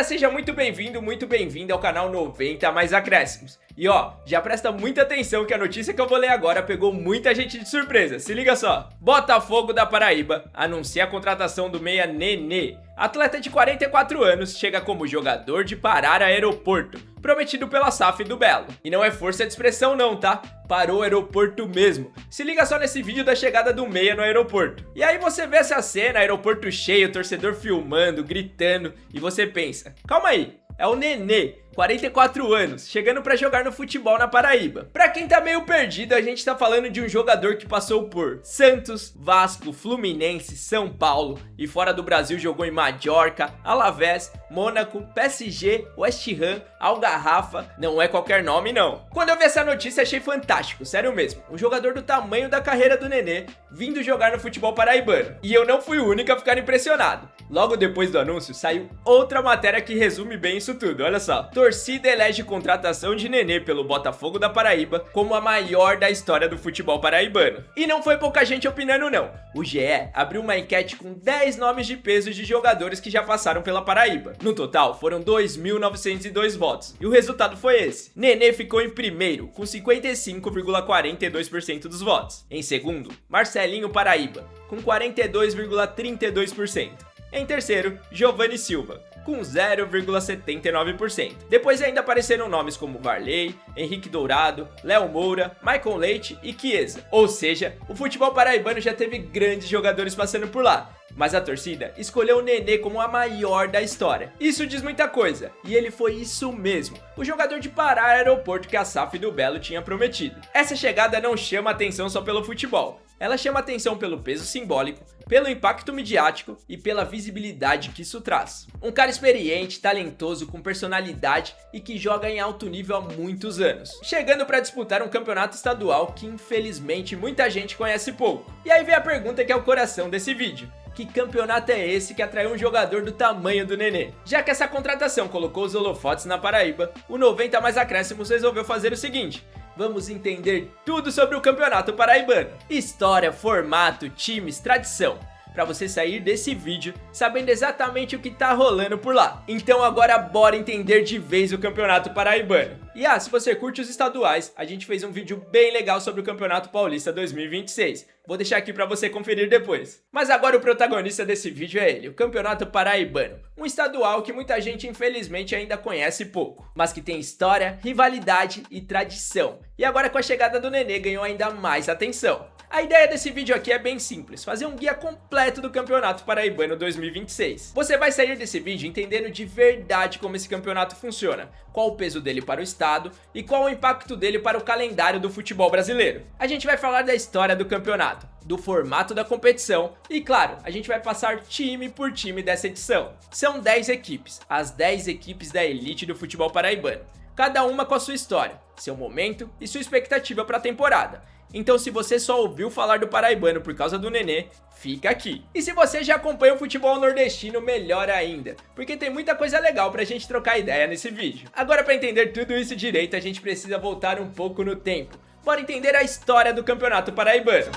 Galera, seja muito bem-vindo, muito bem-vinda ao canal 90 Mais Acréscimos. E ó, já presta muita atenção que a notícia que eu vou ler agora pegou muita gente de surpresa, se liga só. Botafogo da Paraíba anuncia a contratação do meia Nenê. Atleta de 44 anos chega como jogador de Pará Aeroporto, prometido pela SAF do Belo. E não é força de expressão não, tá? Parou o aeroporto mesmo. Se liga só nesse vídeo da chegada do meia no aeroporto. E aí você vê essa cena, aeroporto cheio, torcedor filmando, gritando, e você pensa, calma aí, é o Nenê, 44 anos, chegando pra jogar no futebol na Paraíba. Pra quem tá meio perdido, a gente tá falando de um jogador que passou por Santos, Vasco, Fluminense, São Paulo e fora do Brasil jogou em Mallorca, Alavés, Mônaco, PSG, West Ham, Algarrafa, não é qualquer nome não. Quando eu vi essa notícia achei fantástico, sério mesmo, um jogador do tamanho da carreira do Nenê vindo jogar no futebol paraibano. E eu não fui o único a ficar impressionado. Logo depois do anúncio saiu outra matéria que resume bem isso tudo, olha só. Torcida elege contratação de Nenê pelo Botafogo da Paraíba como a maior da história do futebol paraibano. E não foi pouca gente opinando não. O GE abriu uma enquete com 10 nomes de peso de jogadores que já passaram pela Paraíba. No total foram 2.902 votos. E o resultado foi esse. Nenê ficou em primeiro com 55,42% dos votos. Em segundo, Marcelinho Paraíba com 42,32%. Em terceiro, Giovanni Silva, com 0,79%. Depois ainda apareceram nomes como Varley, Henrique Dourado, Léo Moura, Michael Leite e Chiesa. Ou seja, o futebol paraibano já teve grandes jogadores passando por lá, mas a torcida escolheu o Nenê como a maior da história. Isso diz muita coisa, e ele foi isso mesmo, o jogador de Pará Aeroporto que a SAF do Belo tinha prometido. Essa chegada não chama atenção só pelo futebol, ela chama atenção pelo peso simbólico, pelo impacto midiático e pela visibilidade que isso traz. Um cara experiente, talentoso, com personalidade e que joga em alto nível há muitos anos, chegando para disputar um campeonato estadual que infelizmente muita gente conhece pouco. E aí vem a pergunta que é o coração desse vídeo. Que campeonato é esse que atraiu um jogador do tamanho do Nenê? Já que essa contratação colocou os holofotes na Paraíba, o 90 Mais Acréscimos resolveu fazer o seguinte: vamos entender tudo sobre o campeonato paraibano. História, formato, times, tradição. Pra você sair desse vídeo sabendo exatamente o que tá rolando por lá. Então agora bora entender de vez o campeonato paraibano. E se você curte os estaduais, a gente fez um vídeo bem legal sobre o Campeonato Paulista 2026. Vou deixar aqui pra você conferir depois. Mas agora o protagonista desse vídeo é ele, o Campeonato Paraibano. Um estadual que muita gente infelizmente ainda conhece pouco, mas que tem história, rivalidade e tradição. E agora com a chegada do Nenê ganhou ainda mais atenção. A ideia desse vídeo aqui é bem simples, fazer um guia completo do Campeonato Paraibano 2026. Você vai sair desse vídeo entendendo de verdade como esse campeonato funciona, qual o peso dele para o estado e qual o impacto dele para o calendário do futebol brasileiro. A gente vai falar da história do campeonato, do formato da competição e, claro, a gente vai passar time por time dessa edição. São 10 equipes, as 10 equipes da elite do futebol paraibano, cada uma com a sua história, seu momento e sua expectativa para a temporada. Então se você só ouviu falar do paraibano por causa do Nenê, fica aqui. E se você já acompanha o futebol nordestino, melhor ainda, porque tem muita coisa legal pra gente trocar ideia nesse vídeo. Agora pra entender tudo isso direito, a gente precisa voltar um pouco no tempo. Bora entender a história do Campeonato Paraibano.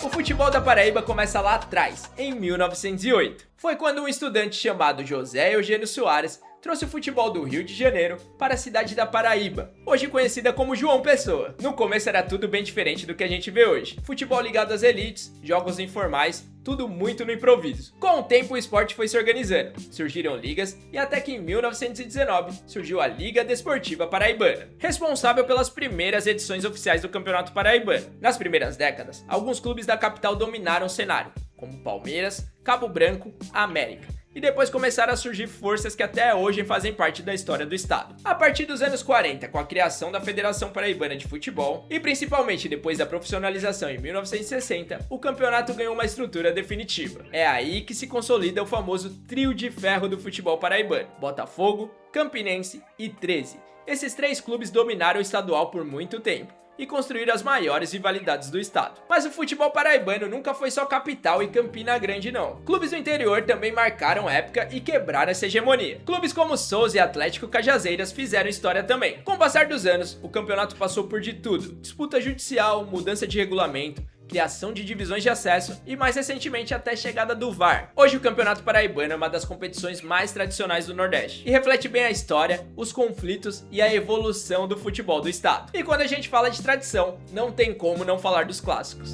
O futebol da Paraíba começa lá atrás, em 1908. Foi quando um estudante chamado José Eugênio Soares trouxe o futebol do Rio de Janeiro para a cidade da Paraíba, hoje conhecida como João Pessoa. No começo era tudo bem diferente do que a gente vê hoje. Futebol ligado às elites, jogos informais, tudo muito no improviso. Com o tempo o esporte foi se organizando, surgiram ligas e até que em 1919 surgiu a Liga Desportiva Paraibana, responsável pelas primeiras edições oficiais do Campeonato Paraibano. Nas primeiras décadas, alguns clubes da capital dominaram o cenário, como Palmeiras, Cabo Branco, América. E depois começaram a surgir forças que até hoje fazem parte da história do estado. A partir dos anos 40, com a criação da Federação Paraibana de Futebol, e principalmente depois da profissionalização em 1960, o campeonato ganhou uma estrutura definitiva. É aí que se consolida o famoso trio de ferro do futebol paraibano: Botafogo, Campinense e 13. Esses 3 clubes dominaram o estadual por muito tempo e construir as maiores rivalidades do estado. Mas o futebol paraibano nunca foi só capital e Campina Grande não. Clubes do interior também marcaram época e quebraram essa hegemonia. Clubes como Souza e Atlético Cajazeiras fizeram história também. Com o passar dos anos, o campeonato passou por de tudo: disputa judicial, mudança de regulamento, criação de divisões de acesso e mais recentemente até a chegada do VAR. Hoje o Campeonato Paraibano é uma das competições mais tradicionais do Nordeste e reflete bem a história, os conflitos e a evolução do futebol do estado. E quando a gente fala de tradição, não tem como não falar dos clássicos.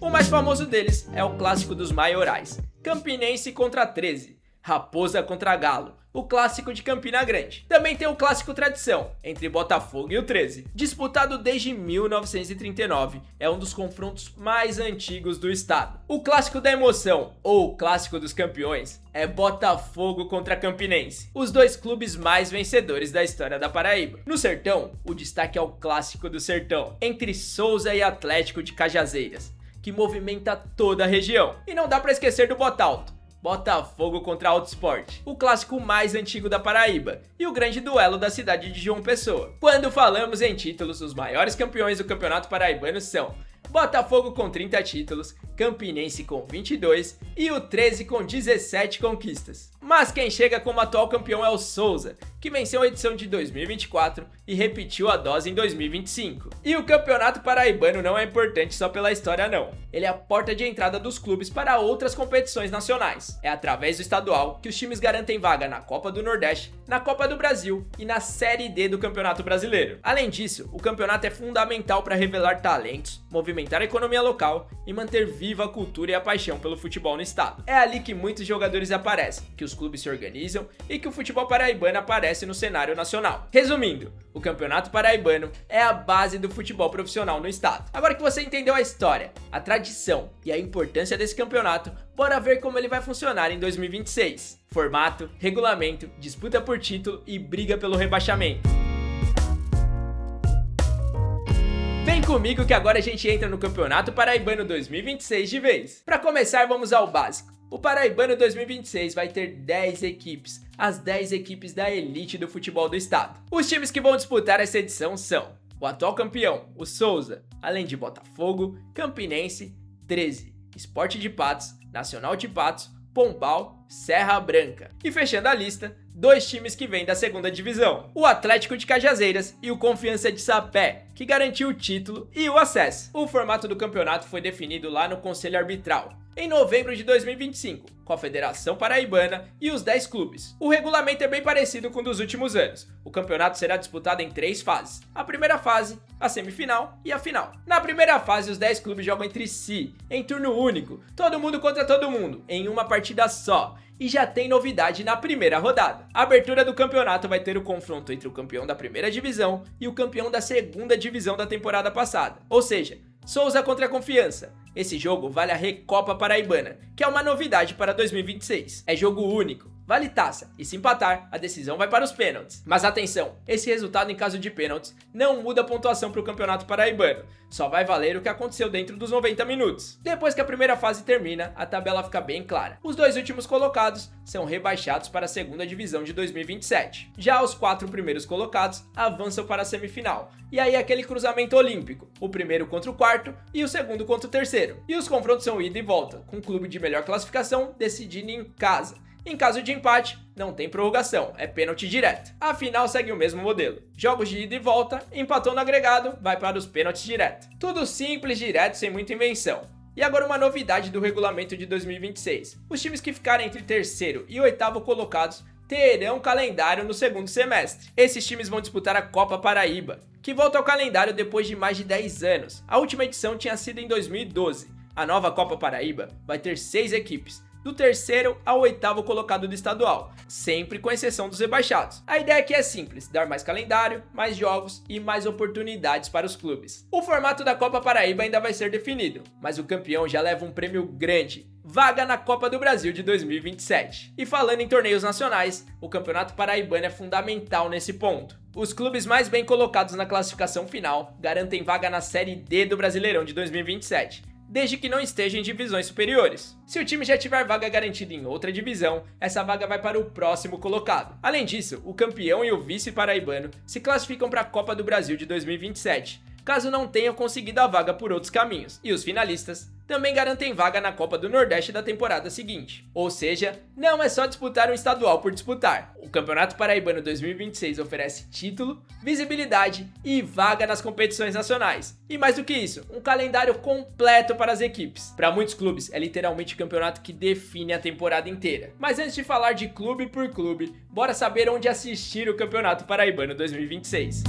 O mais famoso deles é o clássico dos maiorais, Campinense contra 13, Raposa contra Galo, o clássico de Campina Grande. Também tem o clássico tradição, entre Botafogo e o 13. Disputado desde 1939, é um dos confrontos mais antigos do estado. O clássico da emoção, ou clássico dos campeões, é Botafogo contra Campinense, os dois clubes mais vencedores da história da Paraíba. No Sertão, o destaque é o clássico do Sertão, entre Souza e Atlético de Cajazeiras, que movimenta toda a região. E não dá pra esquecer do Botalto, Botafogo contra Alto Sport, o clássico mais antigo da Paraíba e o grande duelo da cidade de João Pessoa. Quando falamos em títulos, os maiores campeões do Campeonato Paraibano são Botafogo com 30 títulos, Campinense com 22 e o 13 com 17 conquistas. Mas quem chega como atual campeão é o Souza, que venceu a edição de 2024 e repetiu a dose em 2025. E o Campeonato Paraibano não é importante só pela história não. Ele é a porta de entrada dos clubes para outras competições nacionais. É através do estadual que os times garantem vaga na Copa do Nordeste, na Copa do Brasil e na Série D do Campeonato Brasileiro. Além disso, o campeonato é fundamental para revelar talentos, movimentar a economia local e manter viva a cultura e a paixão pelo futebol no estado. É ali que muitos jogadores aparecem, que os clubes se organizam e que o futebol paraibano aparece no cenário nacional. Resumindo, o Campeonato Paraibano é a base do futebol profissional no estado. Agora que você entendeu a história, a tradição e a importância desse campeonato, bora ver como ele vai funcionar em 2026. Formato, regulamento, disputa por título e briga pelo rebaixamento. Vem comigo que agora a gente entra no Campeonato Paraibano 2026 de vez. Para começar, vamos ao básico. O Paraibano 2026 vai ter 10 equipes, as 10 equipes da elite do futebol do estado. Os times que vão disputar essa edição são o atual campeão, o Souza, além de Botafogo, Campinense, 13, Sport de Patos, Nacional de Patos, Pombal, Serra Branca. E fechando a lista, dois times que vêm da segunda divisão, o Atlético de Cajazeiras e o Confiança de Sapé, que garantiu o título e o acesso. O formato do campeonato foi definido lá no Conselho Arbitral, em novembro de 2025, com a Federação Paraibana e os 10 clubes. O regulamento é bem parecido com o dos últimos anos. O campeonato será disputado em 3 fases. A primeira fase, a semifinal e a final. Na primeira fase, os 10 clubes jogam entre si, em turno único, todo mundo contra todo mundo, em uma partida só. E já tem novidade na primeira rodada. A abertura do campeonato vai ter o confronto entre o campeão da primeira divisão e o campeão da segunda divisão da temporada passada. Ou seja, Souza contra a Confiança. Esse jogo vale a Recopa Paraibana, que é uma novidade para 2026. É jogo único, vale taça, e se empatar, a decisão vai para os pênaltis. Mas atenção, esse resultado em caso de pênaltis não muda a pontuação para o Campeonato Paraibano, só vai valer o que aconteceu dentro dos 90 minutos. Depois que a primeira fase termina, a tabela fica bem clara. Os dois últimos colocados são rebaixados para a segunda divisão de 2027. Já os 4 primeiros colocados avançam para a semifinal, e aí aquele cruzamento olímpico, o primeiro contra o quarto e o segundo contra o terceiro. E os confrontos são ida e volta, com o clube de melhor classificação decidindo em casa. Em caso de empate, não tem prorrogação, é pênalti direto. A final segue o mesmo modelo. Jogos de ida e volta, empatou no agregado, vai para os pênaltis direto. Tudo simples, direto, sem muita invenção. E agora uma novidade do regulamento de 2026. Os times que ficarem entre terceiro e oitavo colocados terão calendário no segundo semestre. Esses times vão disputar a Copa Paraíba, que volta ao calendário depois de mais de 10 anos. A última edição tinha sido em 2012. A nova Copa Paraíba vai ter 6 equipes, do terceiro ao oitavo colocado do estadual, sempre com exceção dos rebaixados. A ideia aqui é simples, dar mais calendário, mais jogos e mais oportunidades para os clubes. O formato da Copa Paraíba ainda vai ser definido, mas o campeão já leva um prêmio grande, vaga na Copa do Brasil de 2027. E falando em torneios nacionais, o Campeonato Paraibano é fundamental nesse ponto. Os clubes mais bem colocados na classificação final garantem vaga na Série D do Brasileirão de 2027, desde que não esteja em divisões superiores. Se o time já tiver vaga garantida em outra divisão, essa vaga vai para o próximo colocado. Além disso, o campeão e o vice paraibano se classificam para a Copa do Brasil de 2027, caso não tenham conseguido a vaga por outros caminhos. E os finalistas também garantem vaga na Copa do Nordeste da temporada seguinte. Ou seja, não é só disputar um estadual por disputar. O Campeonato Paraibano 2026 oferece título, visibilidade e vaga nas competições nacionais. E mais do que isso, um calendário completo para as equipes. Para muitos clubes, é literalmente o campeonato que define a temporada inteira. Mas antes de falar de clube por clube, bora saber onde assistir o Campeonato Paraibano 2026.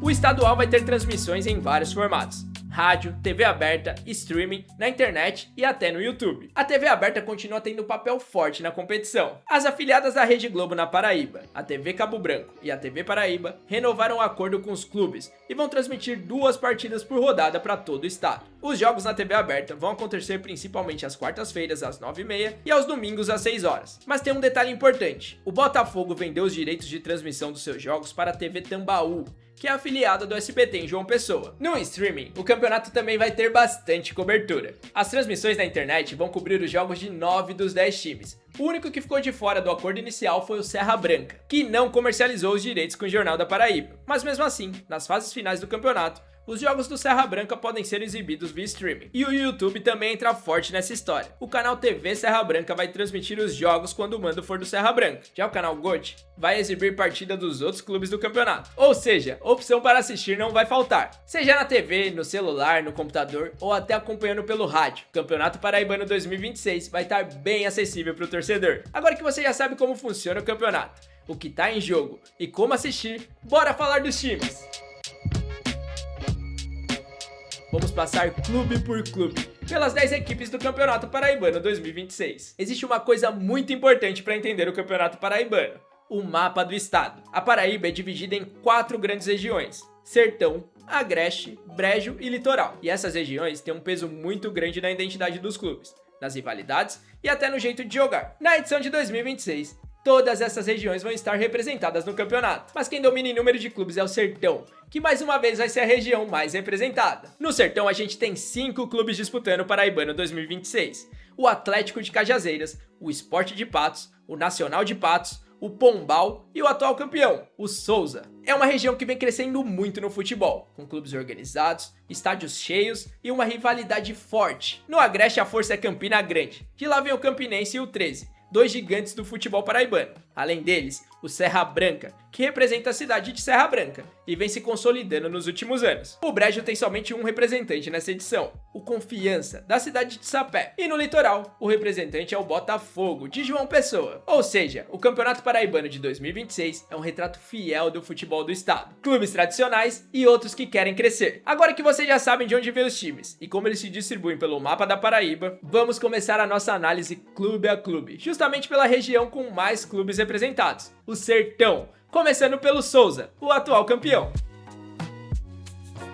O estadual vai ter transmissões em vários formatos: rádio, TV aberta, streaming, na internet e até no YouTube. A TV aberta continua tendo papel forte na competição. As afiliadas da Rede Globo na Paraíba, a TV Cabo Branco e a TV Paraíba renovaram o acordo com os clubes e vão transmitir 2 partidas por rodada para todo o estado. Os jogos na TV aberta vão acontecer principalmente às quartas-feiras às 9h30 e aos domingos às 6 horas. Mas tem um detalhe importante: o Botafogo vendeu os direitos de transmissão dos seus jogos para a TV Tambaú, que é afiliada do SBT em João Pessoa. No streaming, o campeonato também vai ter bastante cobertura. As transmissões na internet vão cobrir os jogos de 9 dos 10 times. O único que ficou de fora do acordo inicial foi o Serra Branca, que não comercializou os direitos com o Jornal da Paraíba. Mas mesmo assim, nas fases finais do campeonato, os jogos do Serra Branca podem ser exibidos via streaming. E o YouTube também entra forte nessa história. O canal TV Serra Branca vai transmitir os jogos quando o mando for do Serra Branca. Já o canal GOT vai exibir partida dos outros clubes do campeonato. Ou seja, opção para assistir não vai faltar. Seja na TV, no celular, no computador ou até acompanhando pelo rádio. O Campeonato Paraibano 2026 vai estar bem acessível para o torcedor. Agora que você já sabe como funciona o campeonato, o que está em jogo e como assistir, bora falar dos times! Vamos passar clube por clube pelas 10 equipes do Campeonato Paraibano 2026. Existe uma coisa muito importante para entender o Campeonato Paraibano: o mapa do estado. A Paraíba é dividida em 4 grandes regiões: Sertão, Agreste, Brejo e Litoral. E essas regiões têm um peso muito grande na identidade dos clubes, nas rivalidades e até no jeito de jogar. Na edição de 2026, todas essas regiões vão estar representadas no campeonato. Mas quem domina em número de clubes é o Sertão, que mais uma vez vai ser a região mais representada. No Sertão a gente tem 5 clubes disputando o Paraibano 2026. O Atlético de Cajazeiras, o Sport de Patos, o Nacional de Patos, o Pombal e o atual campeão, o Souza. É uma região que vem crescendo muito no futebol, com clubes organizados, estádios cheios e uma rivalidade forte. No Agreste a força é Campina Grande, de lá vem o Campinense e o 13, 2 gigantes do futebol paraibano. Além deles, o Serra Branca, que representa a cidade de Serra Branca e vem se consolidando nos últimos anos. O Brejo tem somente um representante nessa edição, o Confiança, da cidade de Sapé. E no litoral, o representante é o Botafogo, de João Pessoa. Ou seja, o Campeonato Paraibano de 2026 é um retrato fiel do futebol do estado. Clubes tradicionais e outros que querem crescer. Agora que vocês já sabem de onde vêm os times e como eles se distribuem pelo mapa da Paraíba, vamos começar a nossa análise clube a clube, justamente pela região com mais clubes representados, o Sertão, começando pelo Souza, o atual campeão.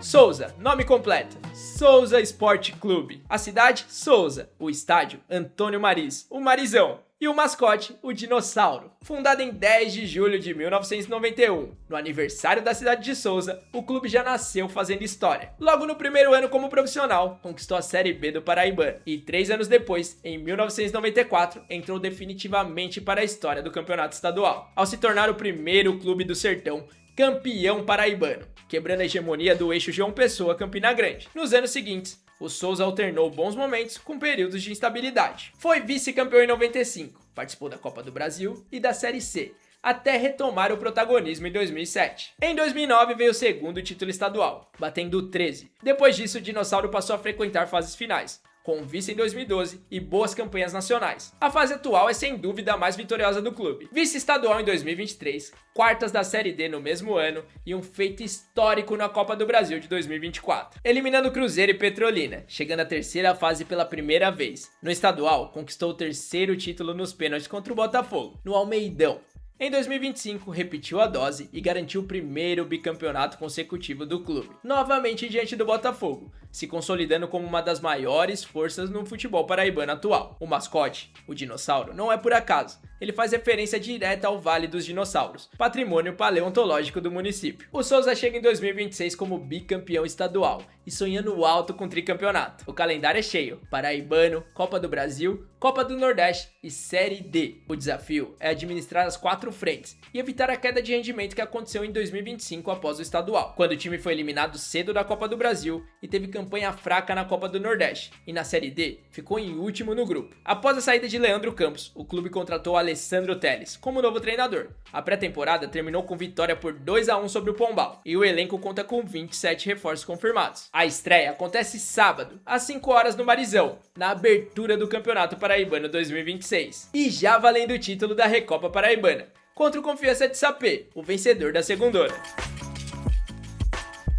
Souza, nome completo: Souza Esporte Clube. A cidade, Souza. O estádio, Antônio Mariz, o Marizão. E o mascote, o Dinossauro. Fundado em 10 de julho de 1991, no aniversário da cidade de Souza, o clube já nasceu fazendo história. Logo no primeiro ano como profissional, conquistou a Série B do Paraibano. E 3 anos depois, em 1994, entrou definitivamente para a história do campeonato estadual, ao se tornar o primeiro clube do Sertão campeão paraibano, quebrando a hegemonia do eixo João Pessoa Campina Grande. Nos anos seguintes, o Souza alternou bons momentos com períodos de instabilidade. Foi vice-campeão em 95, participou da Copa do Brasil e da Série C, até retomar o protagonismo em 2007. Em 2009 veio o segundo título estadual, batendo o 13. Depois disso, o Dinossauro passou a frequentar fases finais, com vice em 2012 e boas campanhas nacionais. A fase atual é sem dúvida a mais vitoriosa do clube. Vice-estadual em 2023, quartas da Série D no mesmo ano e um feito histórico na Copa do Brasil de 2024, eliminando Cruzeiro e Petrolina, chegando à terceira fase pela primeira vez. No estadual, conquistou o 3º título nos pênaltis contra o Botafogo, no Almeidão. Em 2025, repetiu a dose e garantiu o primeiro bicampeonato consecutivo do clube, novamente diante do Botafogo, se consolidando como uma das maiores forças no futebol paraibano atual. O mascote, o dinossauro, não é por acaso. Ele faz referência direta ao Vale dos Dinossauros, patrimônio paleontológico do município. O Souza chega em 2026 como bicampeão estadual e sonhando alto com tricampeonato. O calendário é cheio: Paraibano, Copa do Brasil, Copa do Nordeste e Série D. O desafio é administrar as 4 frentes e evitar a queda de rendimento que aconteceu em 2025 após o estadual, quando o time foi eliminado cedo da Copa do Brasil e teve campanha fraca na Copa do Nordeste, e na Série D ficou em último no grupo. Após a saída de Leandro Campos, o clube contratou Alessandro Teles como novo treinador. A pré-temporada terminou com vitória por 2-1 sobre o Pombal e o elenco conta com 27 reforços confirmados. A estreia acontece sábado, às 5 horas no Marizão, na abertura do Campeonato Paraibano 2026, e já valendo o título da Recopa Paraibana, contra o Confiança de Sapê, o vencedor da segundona.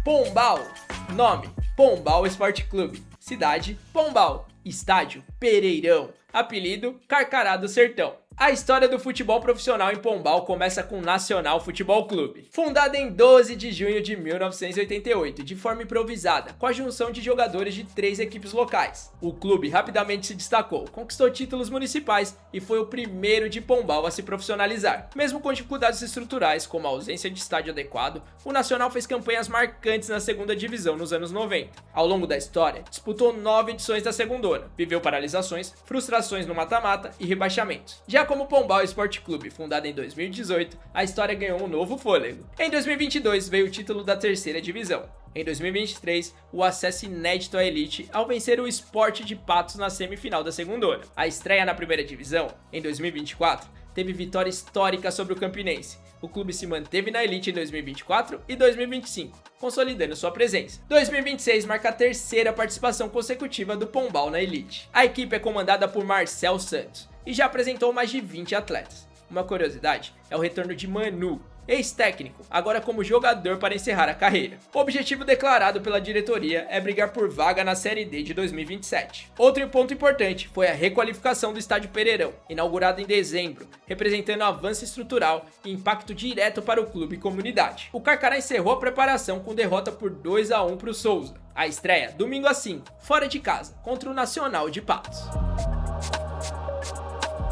Pombal. Nome: Pombal Esporte Clube. Cidade: Pombal. Estádio: Pereirão. Apelido: Carcará do Sertão. A história do futebol profissional em Pombal começa com o Nacional Futebol Clube. Fundada em 12 de junho de 1988, de forma improvisada, com a junção de jogadores de 3 equipes locais. O clube rapidamente se destacou, conquistou títulos municipais e foi o primeiro de Pombal a se profissionalizar. Mesmo com dificuldades estruturais, como a ausência de estádio adequado, o Nacional fez campanhas marcantes na segunda divisão nos anos 90. Ao longo da história, disputou 9 edições da segundona, viveu paralisações, frustrações no mata-mata e rebaixamentos. Já como Pombal Esporte Clube, fundada em 2018, a história ganhou um novo fôlego. Em 2022 veio o título da terceira divisão. Em 2023, o acesso inédito à elite ao vencer o Sport de Patos na semifinal da segundona. A estreia na primeira divisão, em 2024, teve vitória histórica sobre o Campinense. O clube se manteve na elite em 2024 e 2025, consolidando sua presença. 2026 marca a terceira participação consecutiva do Pombal na elite. A equipe é comandada por Marcel Santos e já apresentou mais de 20 atletas. Uma curiosidade é o retorno de Manu, ex-técnico, agora como jogador para encerrar a carreira. O objetivo declarado pela diretoria é brigar por vaga na Série D de 2027. Outro ponto importante foi a requalificação do estádio Pereirão, inaugurado em dezembro, representando avanço estrutural e impacto direto para o clube e comunidade. O Carcará encerrou a preparação com derrota por 2-1 para o Souza. A estreia, domingo às 5, fora de casa, contra o Nacional de Patos.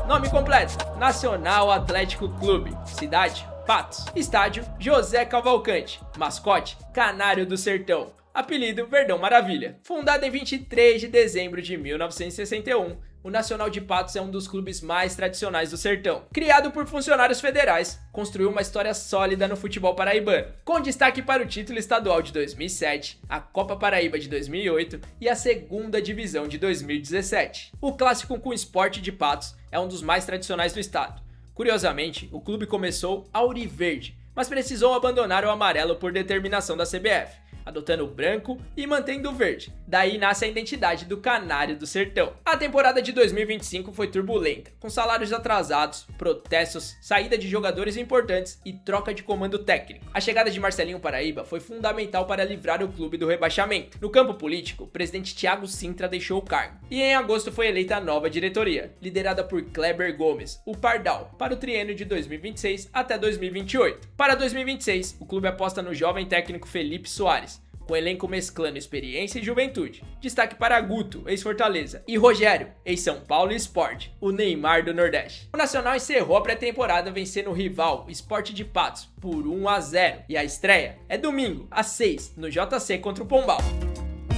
Nome completo: Nacional Atlético Clube. Cidade: Patos. Estádio: José Cavalcante. Mascote: Canário do Sertão. Apelido: Verdão Maravilha. Fundado em 23 de dezembro de 1961, o Nacional de Patos é um dos clubes mais tradicionais do sertão. Criado por funcionários federais, construiu uma história sólida no futebol paraibano, com destaque para o título estadual de 2007, a Copa Paraíba de 2008 e a segunda divisão de 2017. O clássico com o Sport de Patos é um dos mais tradicionais do estado. Curiosamente, o clube começou auriverde, mas precisou abandonar o amarelo por determinação da CBF, adotando o branco e mantendo o verde. Daí nasce a identidade do Canário do Sertão. A temporada de 2025 foi turbulenta, com salários atrasados, protestos, saída de jogadores importantes e troca de comando técnico. A chegada de Marcelinho Paraíba foi fundamental para livrar o clube do rebaixamento. No campo político, o presidente Thiago Sintra deixou o cargo, e em agosto foi eleita a nova diretoria, liderada por Kleber Gomes, o Pardal, para o triênio de 2026 até 2028. Para 2026, o clube aposta no jovem técnico Felipe Soares, com elenco mesclando experiência e juventude. Destaque para Guto, ex-Fortaleza, e Rogério, ex-São Paulo e Sport, o Neymar do Nordeste. O Nacional encerrou a pré-temporada vencendo o rival, Sport de Patos, por 1-0, e a estreia é domingo, às 6, no JC contra o Pombal.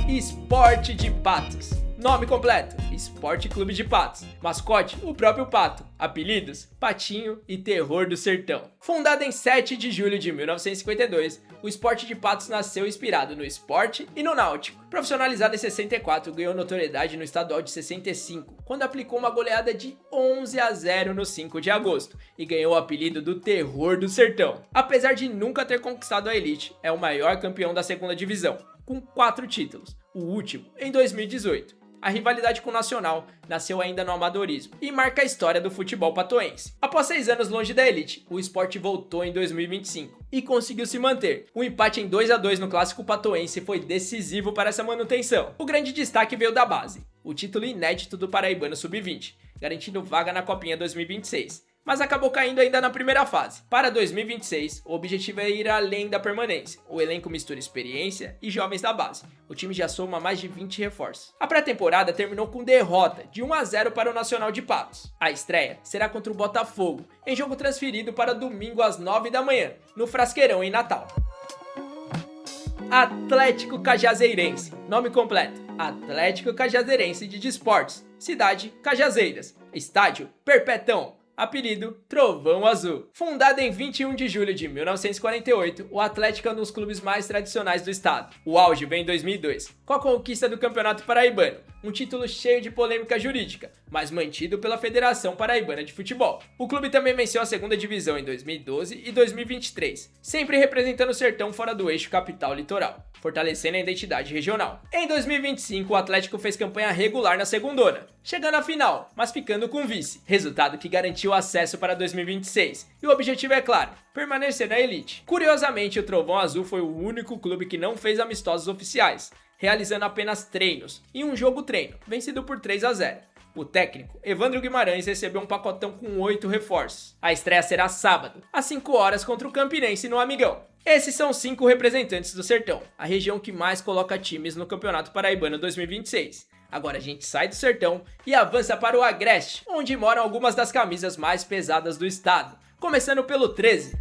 Sport de Patos. Nome completo: Esporte Clube de Patos. Mascote: o próprio Pato. Apelidos: Patinho e Terror do Sertão. Fundado em 7 de julho de 1952, o Esporte de Patos nasceu inspirado no esporte e no náutico. Profissionalizado em 64, ganhou notoriedade no estadual de 65, quando aplicou uma goleada de 11-0 no 5 de agosto e ganhou o apelido do Terror do Sertão. Apesar de nunca ter conquistado a elite, é o maior campeão da segunda divisão, com 4 títulos, o último em 2018. A rivalidade com o Nacional nasceu ainda no amadorismo e marca a história do futebol patoense. Após 6 anos longe da elite, o Sport voltou em 2025 e conseguiu se manter. O empate em 2-2 no clássico patoense foi decisivo para essa manutenção. O grande destaque veio da base, o título inédito do Paraibano Sub-20, garantindo vaga na Copinha 2026. mas acabou caindo ainda na primeira fase. Para 2026, o objetivo é ir além da permanência. O elenco mistura experiência e jovens da base. O time já soma mais de 20 reforços. A pré-temporada terminou com derrota de 1-0 para o Nacional de Patos. A estreia será contra o Botafogo, em jogo transferido para domingo às 9 da manhã, no Frasqueirão em Natal. Atlético Cajazeirense. Nome completo: Atlético Cajazeirense de Desportos. Cidade: Cajazeiras. Estádio: Perpetão. Apelido: Trovão Azul. Fundado em 21 de julho de 1948, o Atlético é um dos clubes mais tradicionais do estado. O auge vem em 2002, com a conquista do Campeonato Paraibano, um título cheio de polêmica jurídica, mas mantido pela Federação Paraibana de Futebol. O clube também venceu a segunda divisão em 2012 e 2023, sempre representando o sertão fora do eixo capital-litoral, fortalecendo a identidade regional. Em 2025, o Atlético fez campanha regular na segundona, chegando à final, mas ficando com vice, resultado que garantiu o acesso para 2026. E o objetivo é claro: permanecer na elite. Curiosamente, o Trovão Azul foi o único clube que não fez amistosos oficiais, realizando apenas treinos e um jogo-treino, vencido por 3-0. O técnico, Evandro Guimarães, recebeu um pacotão com 8 reforços. A estreia será sábado, às 5 horas, contra o Campinense no Amigão. Esses são 5 representantes do Sertão, a região que mais coloca times no Campeonato Paraibano 2026. Agora a gente sai do Sertão e avança para o Agreste, onde moram algumas das camisas mais pesadas do estado, começando pelo 13.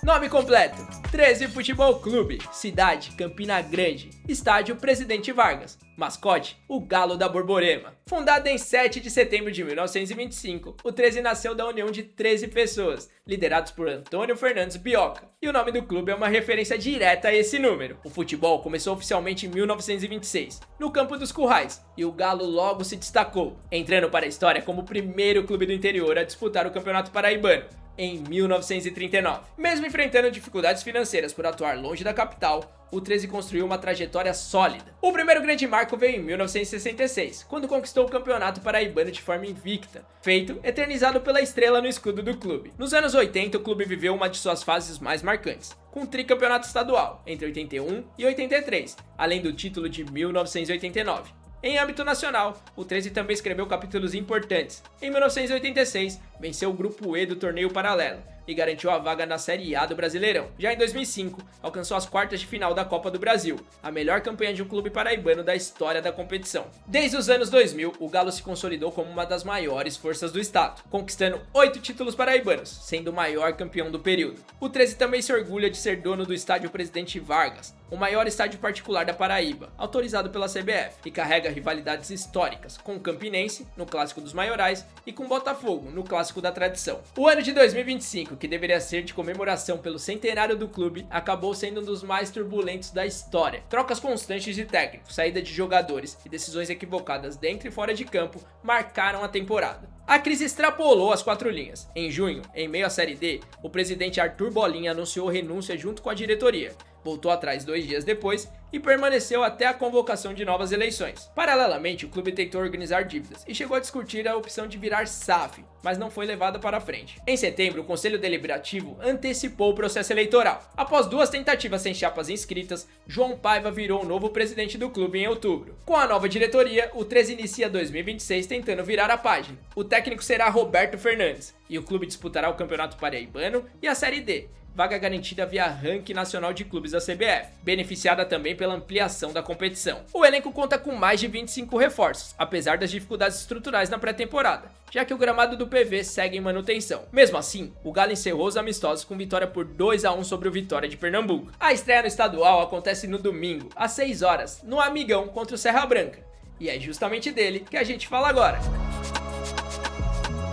Nome completo: 13 Futebol Clube. Cidade: Campina Grande. Estádio: Presidente Vargas. Mascote: o Galo da Borborema. Fundado em 7 de setembro de 1925, o 13 nasceu da união de 13 pessoas, liderados por Antônio Fernandes Bioca. E o nome do clube é uma referência direta a esse número. O futebol começou oficialmente em 1926, no Campo dos Currais, e o Galo logo se destacou, entrando para a história como o primeiro clube do interior a disputar o Campeonato Paraibano, em 1939. Mesmo enfrentando dificuldades financeiras por atuar longe da capital, o 13 construiu uma trajetória sólida. O primeiro grande marco veio em 1966, quando conquistou o Campeonato Paraibano de forma invicta, feito eternizado pela estrela no escudo do clube. Nos anos 80, o clube viveu uma de suas fases mais marcantes, com um tricampeonato estadual, entre 81 e 83, além do título de 1989. Em âmbito nacional, o 13 também escreveu capítulos importantes. Em 1986, venceu o Grupo E do Torneio Paralelo e garantiu a vaga na Série A do Brasileirão. Já em 2005, alcançou as quartas de final da Copa do Brasil, a melhor campanha de um clube paraibano da história da competição. Desde os anos 2000, o Galo se consolidou como uma das maiores forças do estado, conquistando 8 títulos paraibanos, sendo o maior campeão do período. O 13 também se orgulha de ser dono do estádio Presidente Vargas, o maior estádio particular da Paraíba, autorizado pela CBF, e carrega rivalidades históricas com o Campinense, no Clássico dos Maiorais, e com o Botafogo, no Clássico da Tradição. O ano de 2025, que deveria ser de comemoração pelo centenário do clube, acabou sendo um dos mais turbulentos da história. Trocas constantes de técnicos, saída de jogadores e decisões equivocadas dentro e fora de campo marcaram a temporada. A crise extrapolou as 4 linhas. Em junho, em meio à Série D, o presidente Arthur Bolinha anunciou renúncia junto com a diretoria. Voltou atrás 2 dias depois e permaneceu até a convocação de novas eleições. Paralelamente, o clube tentou organizar dívidas e chegou a discutir a opção de virar SAF, mas não foi levada para frente. Em setembro, o Conselho Deliberativo antecipou o processo eleitoral. Após 2 tentativas sem chapas inscritas, João Paiva virou o novo presidente do clube em outubro. Com a nova diretoria, o 13 inicia 2026 tentando virar a página. O técnico será Roberto Fernandes e o clube disputará o Campeonato Paraibano e a Série D, vaga garantida via ranking nacional de clubes da CBF, beneficiada também pela ampliação da competição. O elenco conta com mais de 25 reforços, apesar das dificuldades estruturais na pré-temporada, já que o gramado do PV segue em manutenção. Mesmo assim, o Galo encerrou os amistosos com vitória por 2-1 sobre o Vitória de Pernambuco. A estreia no estadual acontece no domingo, às 6 horas, no Amigão contra o Serra Branca, e é justamente dele que a gente fala agora.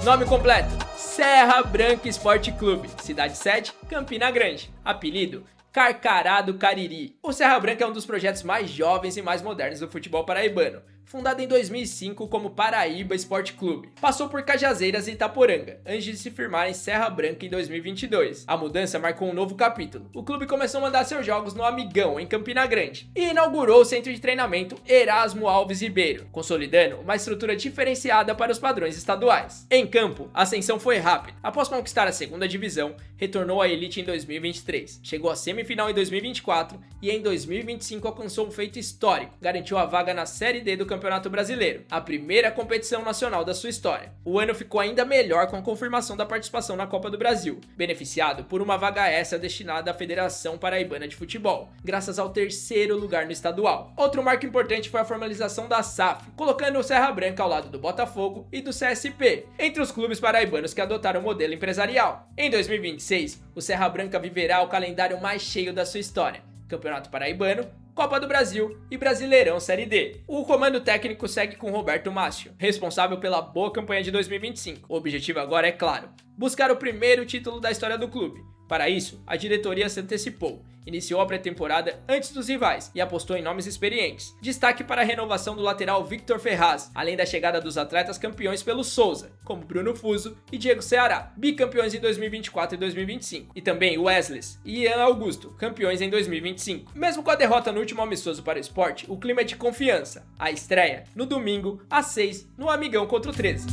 Nome completo: Serra Branca Esporte Clube. Cidade sede: Campina Grande. Apelido: Carcará do Cariri. O Serra Branca é um dos projetos mais jovens e mais modernos do futebol paraibano. Fundado em 2005 como Paraíba Esporte Clube. Passou por Cajazeiras e Itaporanga, antes de se firmar em Serra Branca em 2022. A mudança marcou um novo capítulo. O clube começou a mandar seus jogos no Amigão, em Campina Grande, e inaugurou o centro de treinamento Erasmo Alves Ribeiro, consolidando uma estrutura diferenciada para os padrões estaduais. Em campo, a ascensão foi rápida. Após conquistar a segunda divisão, retornou à elite em 2023. Chegou à semifinal em 2024 e em 2025 alcançou um feito histórico. Garantiu a vaga na Série D do Campeonato Campeonato Brasileiro, a primeira competição nacional da sua história. O ano ficou ainda melhor com a confirmação da participação na Copa do Brasil, beneficiado por uma vaga extra destinada à Federação Paraibana de Futebol, graças ao terceiro lugar no estadual. Outro marco importante foi a formalização da SAF, colocando o Serra Branca ao lado do Botafogo e do CSP, entre os clubes paraibanos que adotaram o modelo empresarial. Em 2026, o Serra Branca viverá o calendário mais cheio da sua história: Campeonato Paraibano, Copa do Brasil e Brasileirão Série D. O comando técnico segue com Roberto Máscio, responsável pela boa campanha de 2025. O objetivo agora é claro: buscar o primeiro título da história do clube. Para isso, a diretoria se antecipou, iniciou a pré-temporada antes dos rivais e apostou em nomes experientes. Destaque para a renovação do lateral Victor Ferraz, além da chegada dos atletas campeões pelo Souza, como Bruno Fuso e Diego Ceará, bicampeões em 2024 e 2025, e também Wesley e Ian Augusto, campeões em 2025. Mesmo com a derrota no último amistoso para o Sport, o clima é de confiança. A estreia, no domingo, às 6, no Amigão contra o 13.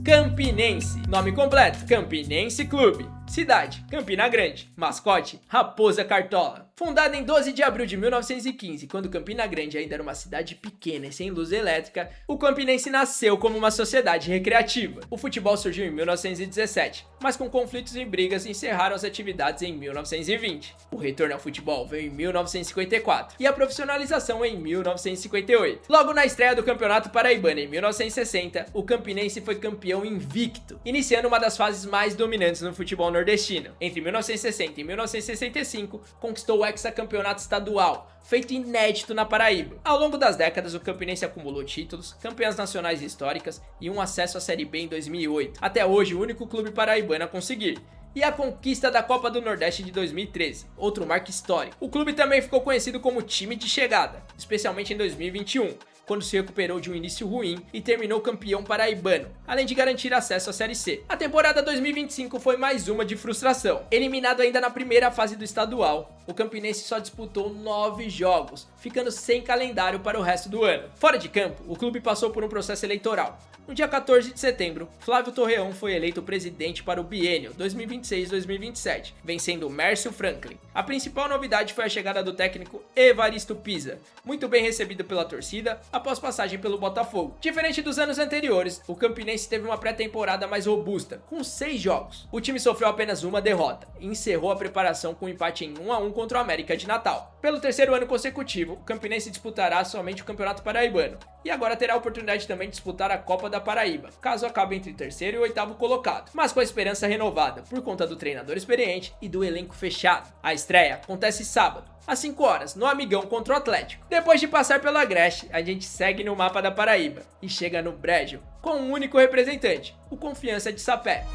Campinense. Nome completo: Campinense Clube. Cidade: Campina Grande. Mascote: Raposa Cartola. Fundada em 12 de abril de 1915, quando Campina Grande ainda era uma cidade pequena e sem luz elétrica, o Campinense nasceu como uma sociedade recreativa. O futebol surgiu em 1917, mas com conflitos e brigas encerraram as atividades em 1920. O retorno ao futebol veio em 1954 e a profissionalização em 1958. Logo na estreia do Campeonato Paraibano em 1960, o Campinense foi campeão invicto, iniciando uma das fases mais dominantes no futebol nordestino. Entre 1960 e 1965, conquistou o hexacampeonato estadual, feito inédito na Paraíba. Ao longo das décadas, o Campinense acumulou títulos, campeãs nacionais históricas e um acesso à Série B em 2008. Até hoje, o único clube paraibano a conseguir. E a conquista da Copa do Nordeste de 2013, outro marco histórico. O clube também ficou conhecido como time de chegada, especialmente em 2021, quando se recuperou de um início ruim e terminou campeão paraibano, além de garantir acesso à Série C. A temporada 2025 foi mais uma de frustração. Eliminado ainda na primeira fase do estadual, o Campinense só disputou 9 jogos, ficando sem calendário para o resto do ano. Fora de campo, o clube passou por um processo eleitoral. No dia 14 de setembro, Flávio Torreão foi eleito presidente para o biênio 2026-2027, vencendo Mércio Franklin. A principal novidade foi a chegada do técnico Evaristo Pisa, muito bem recebido pela torcida após passagem pelo Botafogo. Diferente dos anos anteriores, o Campinense teve uma pré-temporada mais robusta, com 6 jogos. O time sofreu apenas uma derrota e encerrou a preparação com um empate em 1-1 contra o América de Natal. Pelo terceiro ano consecutivo, o Campinense disputará somente o Campeonato Paraibano e agora terá a oportunidade também de disputar a Copa da Paraíba, caso acabe entre terceiro e oitavo colocado, mas com a esperança renovada por conta do treinador experiente e do elenco fechado. A estreia acontece sábado, às 5 horas, no Amigão contra o Atlético. Depois de passar pela Agreste, a gente segue no mapa da Paraíba e chega no Brejo com um único representante, o Confiança de Sapé.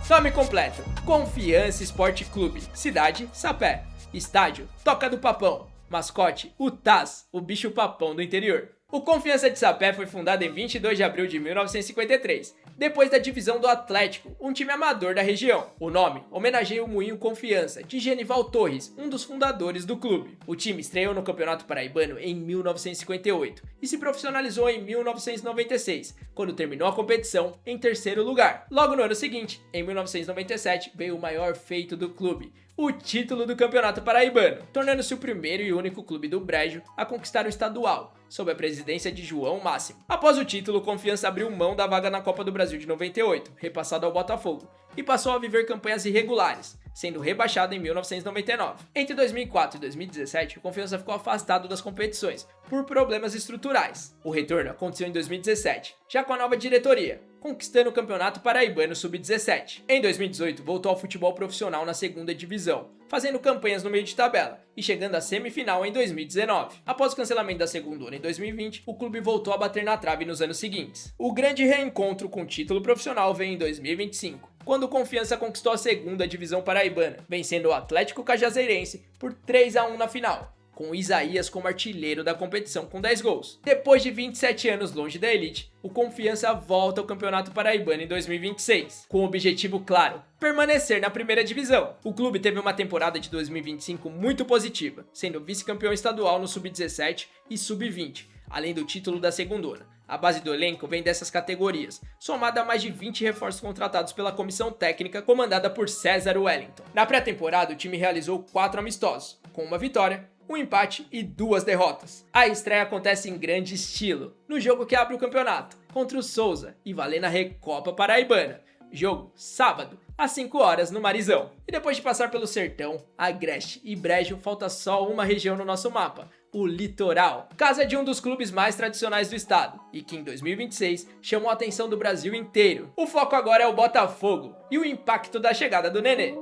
Nome completo: Confiança Esporte Clube. Cidade: Sapé. Estádio: Toca do Papão. Mascote: o Taz, o bicho papão do interior. O Confiança de Sapé foi fundado em 22 de abril de 1953, depois da divisão do Atlético, um time amador da região. O nome homenageia o Moinho Confiança, de Genival Torres, um dos fundadores do clube. O time estreou no Campeonato Paraibano em 1958 e se profissionalizou em 1996, quando terminou a competição em terceiro lugar. Logo no ano seguinte, em 1997, veio o maior feito do clube: o título do Campeonato Paraibano, tornando-se o primeiro e único clube do Brejo a conquistar o estadual, sob a presidência de João Máximo. Após o título, o Confiança abriu mão da vaga na Copa do Brasil de 98, repassado ao Botafogo, e passou a viver campanhas irregulares, sendo rebaixado em 1999. Entre 2004 e 2017, o Confiança ficou afastado das competições por problemas estruturais. O retorno aconteceu em 2017, já com a nova diretoria, conquistando o Campeonato Paraibano Sub-17. Em 2018, voltou ao futebol profissional na segunda divisão, fazendo campanhas no meio de tabela e chegando à semifinal em 2019. Após o cancelamento da segunda onda em 2020, o clube voltou a bater na trave nos anos seguintes. O grande reencontro com o título profissional veio em 2025, quando o Confiança conquistou a segunda divisão paraibana, vencendo o Atlético Cajazeirense por 3-1 na final, com Isaías como artilheiro da competição com 10 gols. Depois de 27 anos longe da elite, o Confiança volta ao Campeonato Paraibano em 2026, com o objetivo claro: permanecer na primeira divisão. O clube teve uma temporada de 2025 muito positiva, sendo vice-campeão estadual no Sub-17 e Sub-20, além do título da segundona. A base do elenco vem dessas categorias, somada a mais de 20 reforços contratados pela comissão técnica comandada por César Wellington. Na pré-temporada, o time realizou 4 amistosos, com uma vitória, um empate e 2 derrotas. A estreia acontece em grande estilo, no jogo que abre o campeonato, contra o Souza e valendo a Recopa Paraibana. Jogo sábado, às 5 horas no Marizão. E depois de passar pelo Sertão, Agreste e Brejo, falta só uma região no nosso mapa, o Litoral, casa de um dos clubes mais tradicionais do estado e que em 2026 chamou a atenção do Brasil inteiro. O foco agora é o Botafogo e o impacto da chegada do Nenê.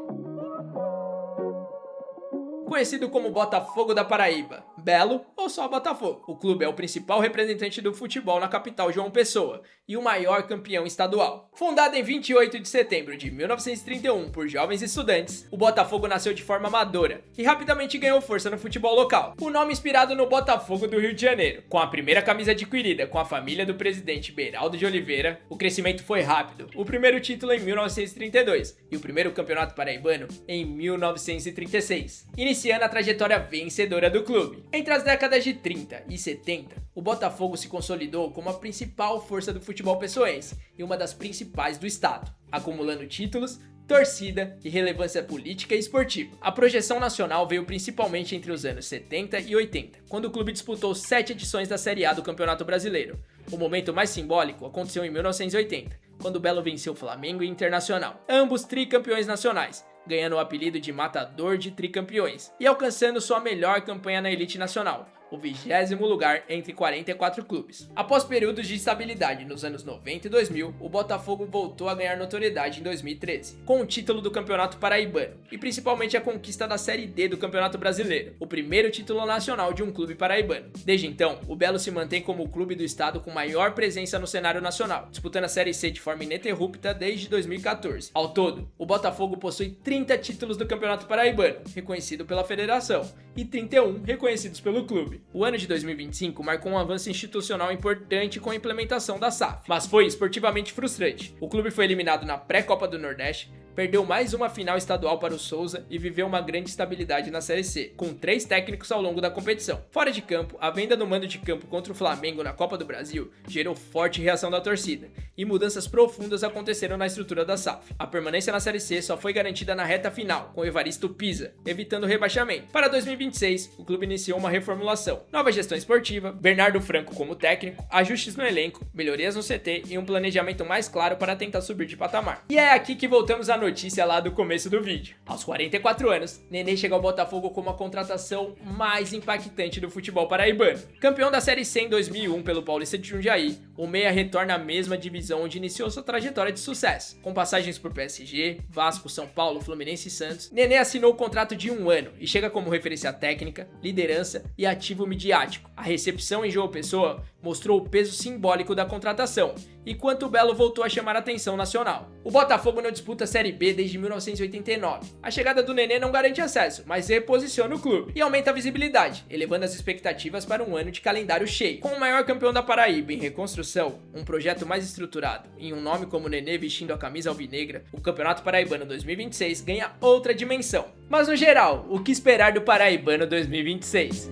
Conhecido como Botafogo da Paraíba, Belo ou só Botafogo. O clube é o principal representante do futebol na capital João Pessoa e o maior campeão estadual. Fundado em 28 de setembro de 1931 por jovens estudantes, o Botafogo nasceu de forma amadora e rapidamente ganhou força no futebol local. O nome inspirado no Botafogo do Rio de Janeiro. Com a primeira camisa adquirida com a família do presidente Beraldo de Oliveira, o crescimento foi rápido. O primeiro título em 1932 e o primeiro campeonato paraibano em 1936. Iniciando a trajetória vencedora do clube. Entre as décadas de 30 e 70, o Botafogo se consolidou como a principal força do futebol pessoense e uma das principais do estado, acumulando títulos, torcida e relevância política e esportiva. A projeção nacional veio principalmente entre os anos 70 e 80, quando o clube disputou 7 edições da Série A do Campeonato Brasileiro. O momento mais simbólico aconteceu em 1980, quando o Belo venceu Flamengo e Internacional, ambos tricampeões nacionais, ganhando o apelido de Matador de Tricampeões e alcançando sua melhor campanha na elite nacional, o 20º lugar entre 44 clubes. Após períodos de estabilidade nos anos 90 e 2000, o Botafogo voltou a ganhar notoriedade em 2013, com o título do Campeonato Paraibano e principalmente a conquista da Série D do Campeonato Brasileiro, o primeiro título nacional de um clube paraibano. Desde então, o Belo se mantém como o clube do estado com maior presença no cenário nacional, disputando a Série C de forma ininterrupta desde 2014. Ao todo, o Botafogo possui 30 títulos do Campeonato Paraibano, reconhecido pela federação, e 31 reconhecidos pelo clube. O ano de 2025 marcou um avanço institucional importante com a implementação da SAF, mas foi esportivamente frustrante. O clube foi eliminado na pré-Copa do Nordeste, perdeu mais uma final estadual para o Souza e viveu uma grande estabilidade na Série C, com 3 técnicos ao longo da competição. Fora de campo, a venda do mando de campo contra o Flamengo na Copa do Brasil gerou forte reação da torcida, e mudanças profundas aconteceram na estrutura da SAF. A permanência na Série C só foi garantida na reta final, com Evaristo Pisa, evitando o rebaixamento. Para 2026, o clube iniciou uma reformulação, nova gestão esportiva, Bernardo Franco como técnico, ajustes no elenco, melhorias no CT e um planejamento mais claro para tentar subir de patamar. E é aqui que voltamos à notícia lá do começo do vídeo. Aos 44 anos, Nenê chega ao Botafogo como a contratação mais impactante do futebol paraibano. Campeão da Série C em 2001 pelo Paulista de Jundiaí, o meia retorna à mesma divisão onde iniciou sua trajetória de sucesso. Com passagens por PSG, Vasco, São Paulo, Fluminense e Santos, Nenê assinou o contrato de 1 ano e chega como referência técnica, liderança e ativo midiático. A recepção em João Pessoa mostrou o peso simbólico da contratação e quanto o Belo voltou a chamar a atenção nacional. O Botafogo não disputa a Série B desde 1989. A chegada do Nenê não garante acesso, mas reposiciona o clube e aumenta a visibilidade, elevando as expectativas para um ano de calendário cheio. Com o maior campeão da Paraíba em reconstrução, um projeto mais estruturado e um nome como Nenê vestindo a camisa alvinegra, o Campeonato Paraibano 2026 ganha outra dimensão. Mas no geral, o que esperar do Paraibano 2026?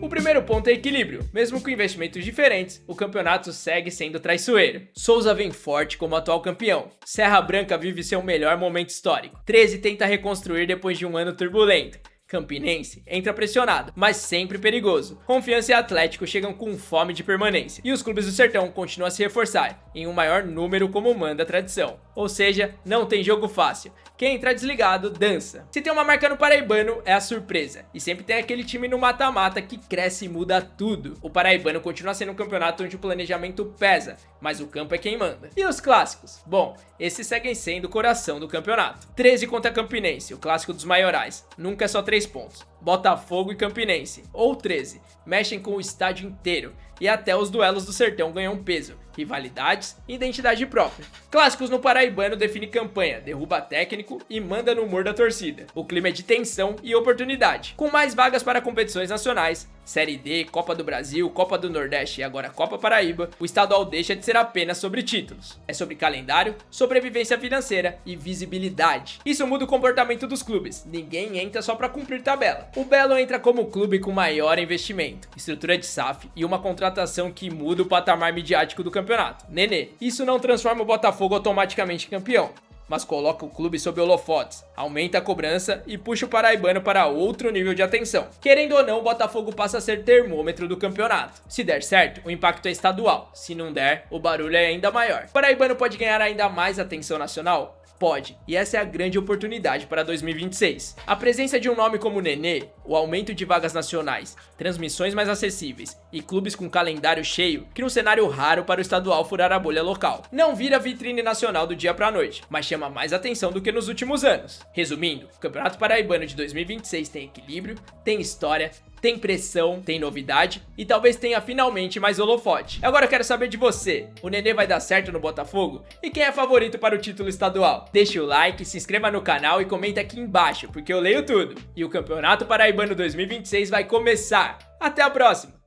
O primeiro ponto é equilíbrio. Mesmo com investimentos diferentes, o campeonato segue sendo traiçoeiro. Souza vem forte como atual campeão. Serra Branca vive seu melhor momento histórico. 13 tenta reconstruir depois de um ano turbulento. Campinense entra pressionado, mas sempre perigoso. Confiança e Atlético chegam com fome de permanência. E os clubes do Sertão continuam a se reforçar, em um maior número como manda a tradição. Ou seja, não tem jogo fácil. Quem entrar desligado, dança. Se tem uma marca no Paraibano, é a surpresa. E sempre tem aquele time no mata-mata que cresce e muda tudo. O Paraibano continua sendo um campeonato onde o planejamento pesa, mas o campo é quem manda. E os clássicos? Bom, esses seguem sendo o coração do campeonato. 13 contra Campinense, o clássico dos maiorais. Nunca é só 3 pontos. Botafogo e Campinense, ou 13, mexem com o estádio inteiro. E até os duelos do Sertão ganham peso, rivalidades e identidade própria. Clássicos no Paraibano define campanha, derruba técnico e manda no humor da torcida. O clima é de tensão e oportunidade. Com mais vagas para competições nacionais, Série D, Copa do Brasil, Copa do Nordeste e agora Copa Paraíba, o estadual deixa de ser apenas sobre títulos. É sobre calendário, sobrevivência financeira e visibilidade. Isso muda o comportamento dos clubes. Ninguém entra só para cumprir tabela. O Belo entra como clube com maior investimento, estrutura de SAF e uma contratação que muda o patamar midiático do campeonato. Nenê. Isso não transforma o Botafogo automaticamente em campeão, mas coloca o clube sob holofotes, aumenta a cobrança e puxa o paraibano para outro nível de atenção. Querendo ou não, o Botafogo passa a ser termômetro do campeonato. Se der certo, o impacto é estadual. Se não der, o barulho é ainda maior. O paraibano pode ganhar ainda mais atenção nacional? Pode, e essa é a grande oportunidade para 2026. A presença de um nome como o Nenê, o aumento de vagas nacionais, transmissões mais acessíveis e clubes com calendário cheio cria um cenário raro para o estadual furar a bolha local. Não vira vitrine nacional do dia para a noite, mas chama mais atenção do que nos últimos anos. Resumindo, o Campeonato Paraibano de 2026 tem equilíbrio, tem história, tem pressão, tem novidade e talvez tenha finalmente mais holofote. Agora eu quero saber de você, o Nenê vai dar certo no Botafogo? E quem é favorito para o título estadual? Deixe o like, se inscreva no canal e comenta aqui embaixo, porque eu leio tudo. E o Campeonato Paraibano 2026 vai começar. Até a próxima!